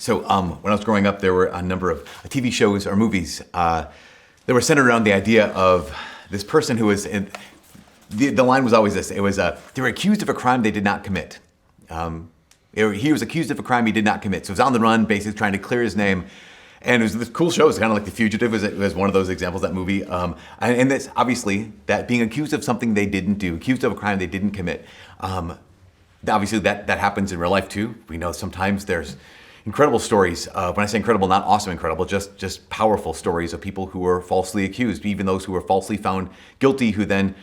When I was growing up, there were a number of TV shows or movies that were centered around the idea of this person who was in. The line was always this. It was they were accused of a crime they did not commit. He was accused of a crime he did not commit. So he was on the run, basically trying to clear his name. And it was this cool show. It was kind of like The Fugitive. It was one of those examples, that movie. And that's obviously that being accused of something they didn't do, accused of a crime they didn't commit. Obviously that happens in real life too. We know sometimes there's incredible stories. When I say incredible, not awesome incredible, just powerful stories of people who were falsely accused, even those who were falsely found guilty, who then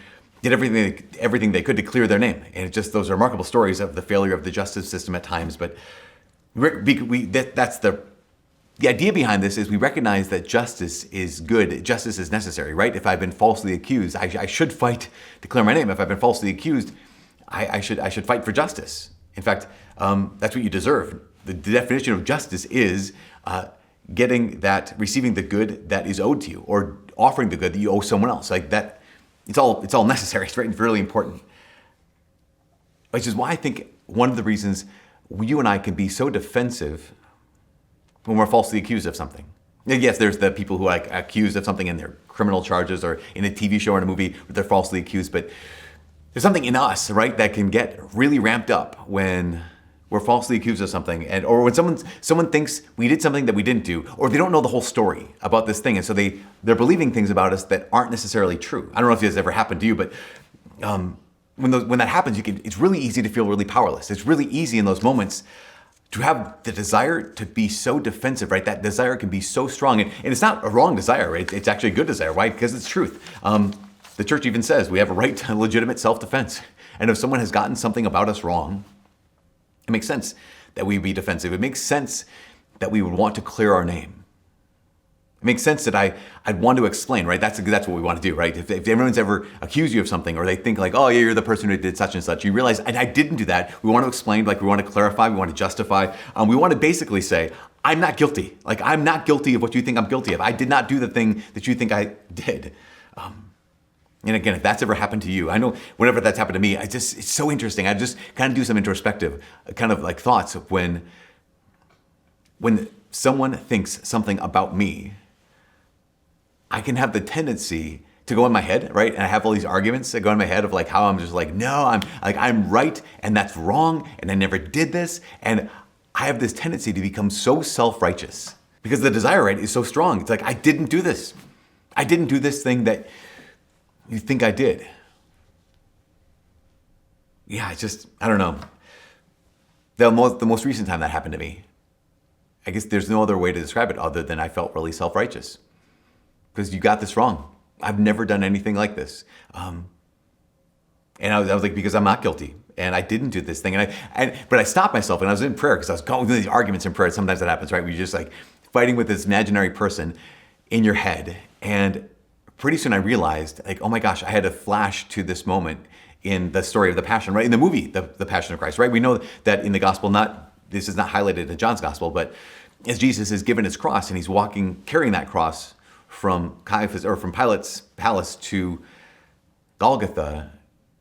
did everything they could to clear their name. And it's just those remarkable stories of the failure of the justice system at times. But that's the idea behind this is we recognize that justice is good, justice is necessary, right? If I've been falsely accused, I should fight to clear my name. If I've been falsely accused, I should fight for justice. In fact, that's what you deserve. The definition of justice is receiving the good that is owed to you, or offering the good that you owe someone else. Like that, it's all necessary. It's really important. Which is why I think one of the reasons you and I can be so defensive when we're falsely accused of something. Yes, there's the people who are accused of something in their criminal charges or in a TV show or in a movie where they're falsely accused, but there's something in us, right, that can get really ramped up when we're falsely accused of something, or when someone thinks we did something that we didn't do, or they don't know the whole story about this thing, and so they're believing things about us that aren't necessarily true. I don't know if this has ever happened to you, but when that happens, it's really easy to feel really powerless. It's really easy in those moments to have the desire to be so defensive, right? That desire can be so strong. And it's not a wrong desire, right? It's actually a good desire, right? Because it's truth. The church even says we have a right to legitimate self-defense. And if someone has gotten something about us wrong, it makes sense that we be defensive. It makes sense that we would want to clear our name. It makes sense that I'd want to explain, right? That's what we want to do, right? If everyone's ever accused you of something, or they think like, oh yeah, you're the person who did such and such, you realize I didn't do that. We want to explain, we want to clarify, we want to justify. We want to basically say, I'm not guilty. I'm not guilty of what you think I'm guilty of. I did not do the thing that you think I did. And again, if that's ever happened to you, I know whenever that's happened to me, it's so interesting. I just kind of do some introspective kind of like thoughts of when someone thinks something about me, I can have the tendency to go in my head, right? And I have all these arguments that go in my head of how I'm just no, I'm right and that's wrong and I never did this. And I have this tendency to become so self-righteous because the desire, right, is so strong. It's I didn't do this. I didn't do this thing that you think I did. Yeah, I don't know. The most recent time that happened to me, I guess there's no other way to describe it other than I felt really self-righteous. Because you got this wrong. I've never done anything like this. And I was because I'm not guilty. And I didn't do this thing. But I stopped myself and I was in prayer because I was going through these arguments in prayer. Sometimes that happens, right? Where you're just fighting with this imaginary person in your head. And pretty soon I realized, oh my gosh, I had to flash to this moment in the story of the Passion, right? In the movie, the Passion of Christ, right? We know that in the gospel, this is not highlighted in John's gospel, but as Jesus is given his cross and he's carrying that cross from Pilate's palace to Golgotha,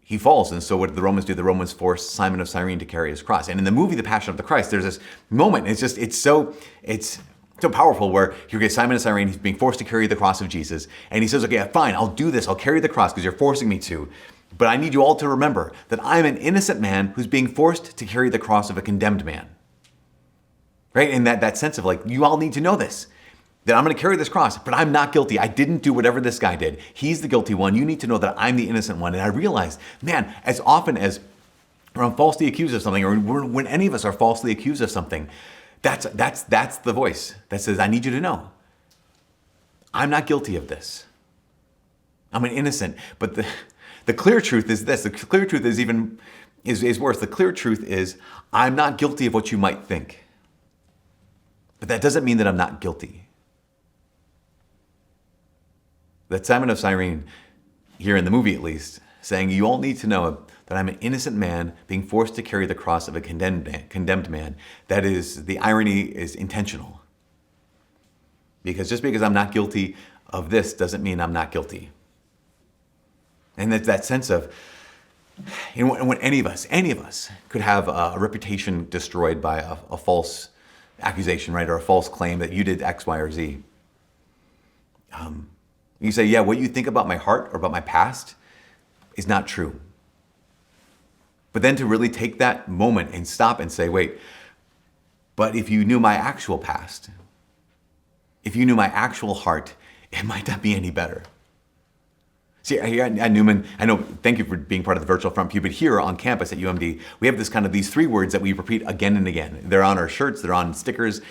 he falls. And so what did the Romans do? The Romans forced Simon of Cyrene to carry his cross. And in the movie, The Passion of the Christ, there's this moment. It's so powerful where you get Simon of Cyrene, he's being forced to carry the cross of Jesus. And he says, okay, fine, I'll do this. I'll carry the cross because you're forcing me to. But I need you all to remember that I'm an innocent man who's being forced to carry the cross of a condemned man. Right? And that sense of you all need to know this. That I'm going to carry this cross, but I'm not guilty. I didn't do whatever this guy did. He's the guilty one. You need to know that I'm the innocent one. And I realized, man, as often as I'm falsely accused of something, or when any of us are falsely accused of something, that's the voice that says, I need you to know. I'm not guilty of this. I'm an innocent. But the clear truth is this. The clear truth is worse. The clear truth is, I'm not guilty of what you might think. But that doesn't mean that I'm not guilty. That Simon of Cyrene, here in the movie at least, saying you all need to know that I'm an innocent man being forced to carry the cross of a condemned man. That is, the irony is intentional. Because just because I'm not guilty of this doesn't mean I'm not guilty. And that sense of, when any of us could have a reputation destroyed by a false accusation, right? Or a false claim that you did X, Y, or Z. You say, yeah, what you think about my heart or about my past is not true. But then to really take that moment and stop and say, wait, but if you knew my actual past, if you knew my actual heart, it might not be any better. See, here at Newman, I know, thank you for being part of the virtual front pew, but here on campus at UMD, we have these 3 words that we repeat again and again. They're on our shirts, they're on stickers,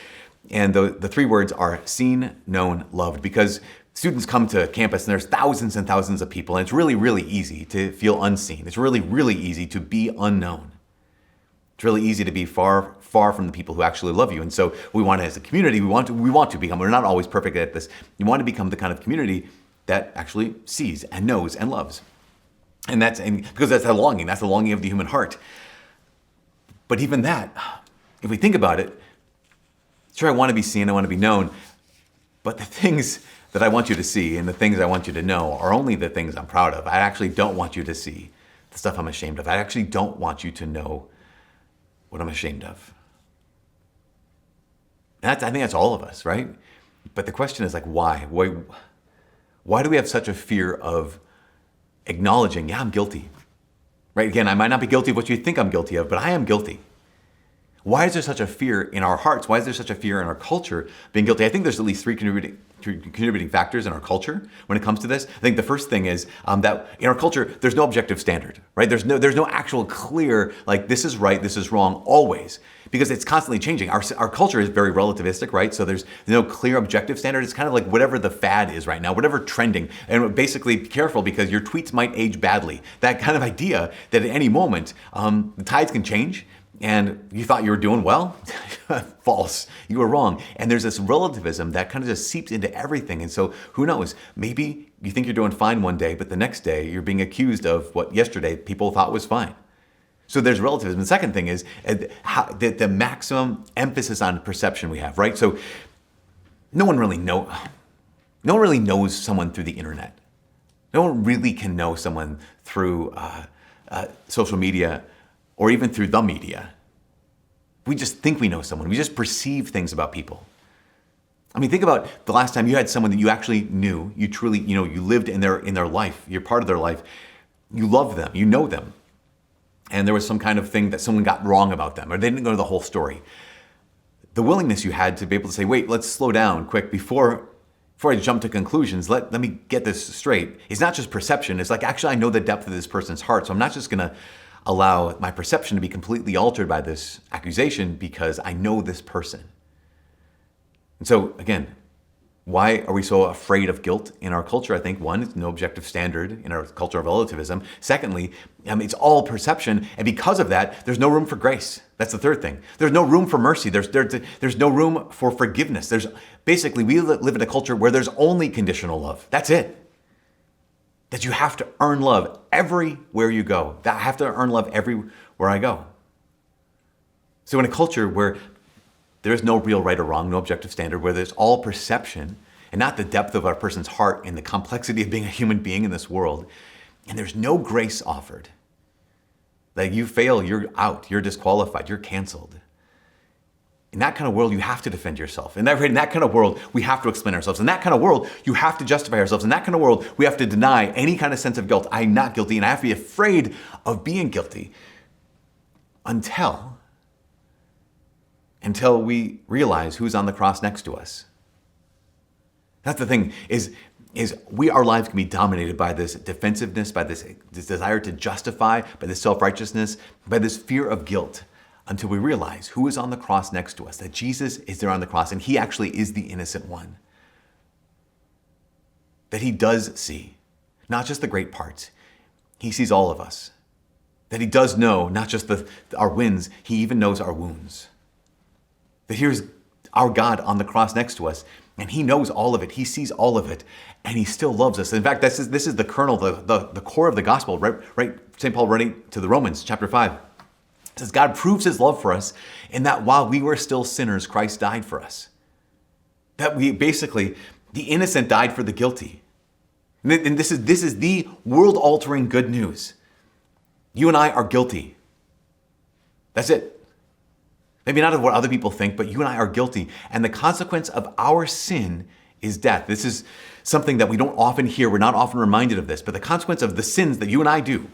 and the 3 words are seen, known, loved, because students come to campus and there's thousands and thousands of people, and it's really, really easy to feel unseen. It's really, really easy to be unknown. It's really easy to be far, far from the people who actually love you. And so we want to, as a community, we want to become, we're not always perfect at this, you want to become the kind of community that actually sees and knows and loves. And because that's a longing of the human heart. But even that, if we think about it, sure, I want to be seen, I want to be known, but the things that I want you to see and the things I want you to know are only the things I'm proud of. I actually don't want you to see the stuff I'm ashamed of. I actually don't want you to know what I'm ashamed of. And I think that's all of us, right? But the question is like, why? Why do we have such a fear of acknowledging, yeah, I'm guilty, right? Again, I might not be guilty of what you think I'm guilty of, but I am guilty. Why is there such a fear in our hearts? Why is there such a fear in our culture being guilty? I think there's at least 3 contributing factors in our culture when it comes to this. I think the first thing is that in our culture, there's no objective standard, right? There's no actual clear, like, this is right, this is wrong, always, because it's constantly changing. Our culture is very relativistic, right? So there's no clear objective standard. It's kind of like whatever the fad is right now, whatever trending. And basically, be careful because your tweets might age badly. That kind of idea that at any moment, the tides can change. And you thought you were doing well? False. You were wrong. And there's this relativism that kind of just seeps into everything. And so who knows? Maybe you think you're doing fine one day, but the next day you're being accused of what yesterday people thought was fine. So there's relativism. The second thing is the maximum emphasis on perception we have, right? So no one really knows someone through the internet. No one really can know someone through social media or even through the media. We just think we know someone. We just perceive things about people. I mean, think about the last time you had someone that you actually knew, you truly, you lived in their life, you're part of their life, you love them, you know them, and there was some kind of thing that someone got wrong about them, or they didn't know the whole story. The willingness you had to be able to say, wait, let's slow down quick before I jump to conclusions, let me get this straight. It's not just perception, it's like, actually, I know the depth of this person's heart, so I'm not just gonna allow my perception to be completely altered by this accusation because I know this person. And so again, why are we so afraid of guilt in our culture? I think one, it's no objective standard in our culture of relativism. Secondly, it's all perception. And because of that, there's no room for grace. That's the third thing. There's no room for mercy. There's no room for forgiveness. Basically, we live in a culture where there's only conditional love. That's it. That you have to earn love everywhere you go. That I have to earn love everywhere I go. So in a culture where there is no real right or wrong, no objective standard, where there's all perception and not the depth of a person's heart and the complexity of being a human being in this world, and there's no grace offered, that you fail, you're out, you're disqualified, you're canceled. In that kind of world, you have to defend yourself. In that kind of world, we have to explain ourselves. In that kind of world, you have to justify ourselves. In that kind of world, we have to deny any kind of sense of guilt. I'm not guilty, and I have to be afraid of being guilty until we realize who's on the cross next to us. That's the thing, is our lives can be dominated by this defensiveness, by this desire to justify, by this self-righteousness, by this fear of guilt, until we realize who is on the cross next to us, that Jesus is there on the cross, and he actually is the innocent one. That he does see, not just the great parts, he sees all of us. That he does know not just our wins, he even knows our wounds. That here's our God on the cross next to us, and he knows all of it, he sees all of it, and he still loves us. In fact, this is the kernel, the core of the gospel, right? St. Paul writing to the Romans, chapter 5. It says, God proves his love for us in that while we were still sinners, Christ died for us. That the innocent died for the guilty. And this is the world-altering good news. You and I are guilty. That's it. Maybe not of what other people think, but you and I are guilty. And the consequence of our sin is death. This is something that we don't often hear. We're not often reminded of this, but the consequence of the sins that you and I do,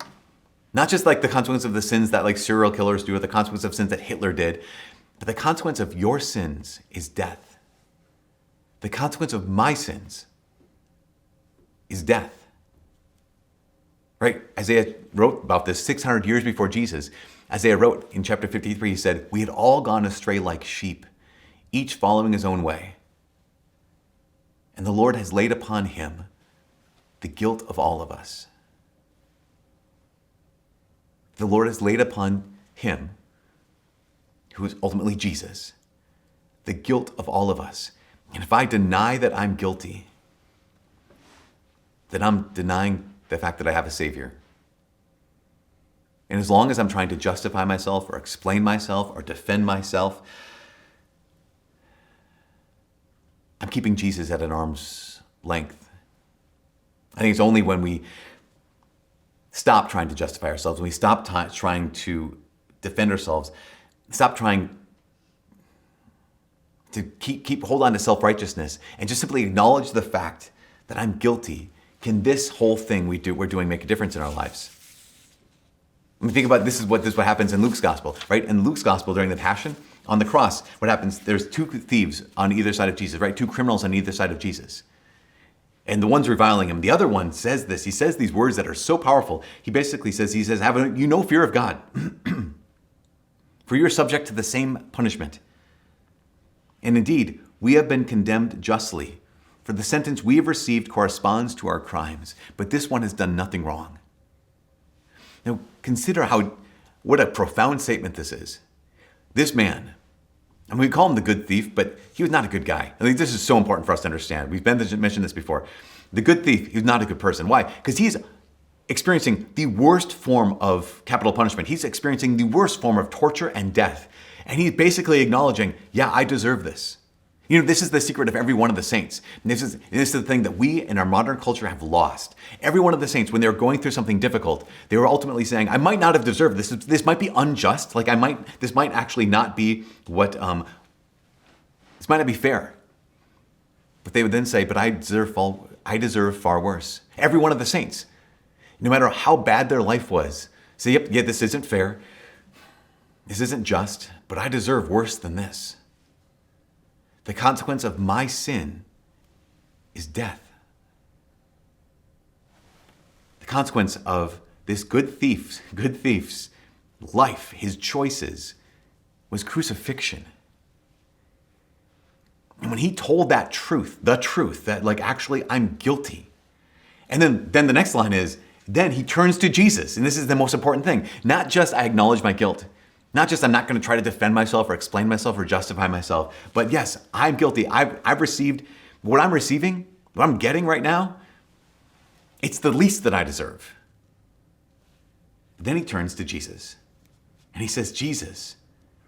not just like the consequence of the sins that like serial killers do or the consequence of sins that Hitler did, but the consequence of your sins is death. The consequence of my sins is death. Right? Isaiah wrote about this 600 years before Jesus. Isaiah wrote in chapter 53, he said, "We had all gone astray like sheep, each following his own way. And the Lord has laid upon him the guilt of all of us." The Lord has laid upon him, who is ultimately Jesus, the guilt of all of us. And if I deny that I'm guilty, then I'm denying the fact that I have a Savior. And as long as I'm trying to justify myself or explain myself or defend myself, I'm keeping Jesus at an arm's length. I think it's only when we stop trying to justify ourselves, when we stop trying to defend ourselves, stop trying to hold on to self-righteousness and just simply acknowledge the fact that I'm guilty, can this whole thing we're doing make a difference in our lives? I mean, think about this is what happens in Luke's gospel, right? In Luke's gospel during the Passion, on the cross, what happens? There's two thieves on either side of Jesus, right? Two criminals on either side of Jesus. And the one's reviling him. The other one says this. He says these words that are so powerful. He says, "Have you no fear of God? For you are subject to the same punishment. And indeed, we have been condemned justly, for the sentence we have received corresponds to our crimes, but this one has done nothing wrong." Now, consider what a profound statement this is. This man, and we call him the good thief, but he was not a good guy. I think this is so important for us to understand. We've mentioned this before. The good thief, he's not a good person. Why? Because he's experiencing the worst form of capital punishment. He's experiencing the worst form of torture and death. And he's basically acknowledging, yeah, I deserve this. You know, this is the secret of every one of the saints. And this is the thing that we in our modern culture have lost. Every one of the saints, when they were going through something difficult, they were ultimately saying, I might not have deserved this. This might be unjust. Like this might actually not be this might not be fair. But they would then say, but I deserve far worse. Every one of the saints, no matter how bad their life was, say, yep, yeah, this isn't fair. This isn't just, but I deserve worse than this. The consequence of my sin is death. The consequence of this good thief's life, his choices, was crucifixion. And when he told that truth, that like actually I'm guilty. And then the next line is, then he turns to Jesus. And this is the most important thing. Not just I acknowledge my guilt. Not just I'm not going to try to defend myself or explain myself or justify myself, but yes, I'm guilty. I've received what I'm receiving, what I'm getting right now. It's the least that I deserve. But then he turns to Jesus and he says, Jesus,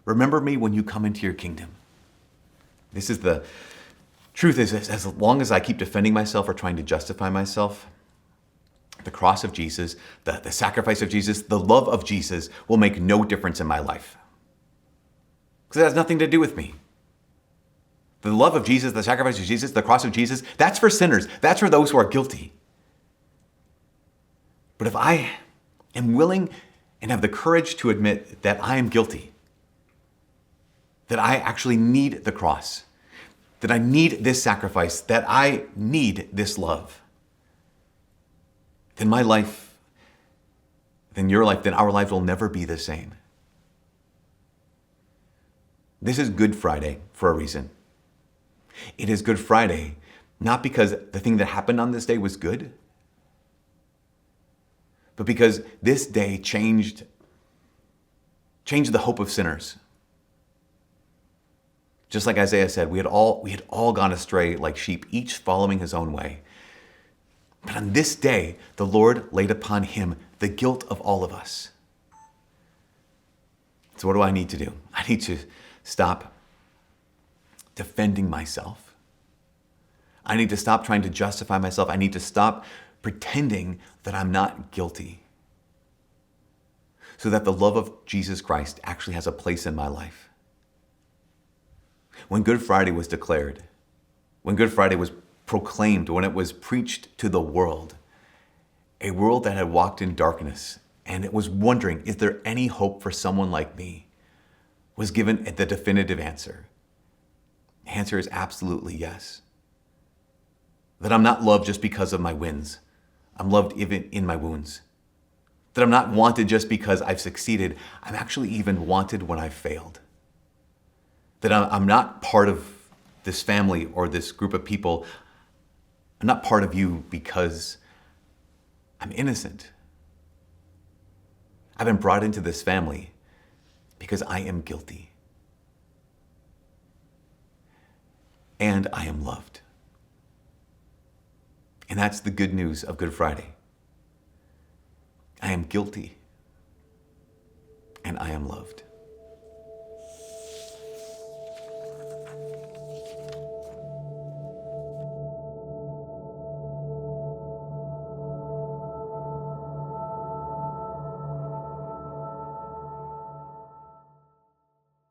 remember me when you come into your kingdom. This is the truth is, as long as I keep defending myself or trying to justify myself, the cross of Jesus, the sacrifice of Jesus, the love of Jesus will make no difference in my life. Because it has nothing to do with me. The love of Jesus, the sacrifice of Jesus, the cross of Jesus, that's for sinners. That's for those who are guilty. But if I am willing and have the courage to admit that I am guilty, that I actually need the cross, that I need this sacrifice, that I need this love, then my life, then your life, then our life will never be the same. This is Good Friday for a reason. It is Good Friday not because the thing that happened on this day was good, but because this day changed the hope of sinners. Just like Isaiah said, we had all gone astray like sheep, each following his own way. But on this day, the Lord laid upon him the guilt of all of us. So what do I need to do? I need to stop defending myself. I need to stop trying to justify myself. I need to stop pretending that I'm not guilty, so that the love of Jesus Christ actually has a place in my life. When Good Friday was declared, when Good Friday was proclaimed, when it was preached to the world, a world that had walked in darkness and it was wondering, is there any hope for someone like me, was given the definitive answer. The answer is absolutely yes. That I'm not loved just because of my wins. I'm loved even in my wounds. That I'm not wanted just because I've succeeded. I'm actually even wanted when I've failed. That I'm not part of this family or this group of people. I'm not part of you because I'm innocent. I've been brought into this family because I am guilty. And I am loved. And that's the good news of Good Friday. I am guilty. And I am loved.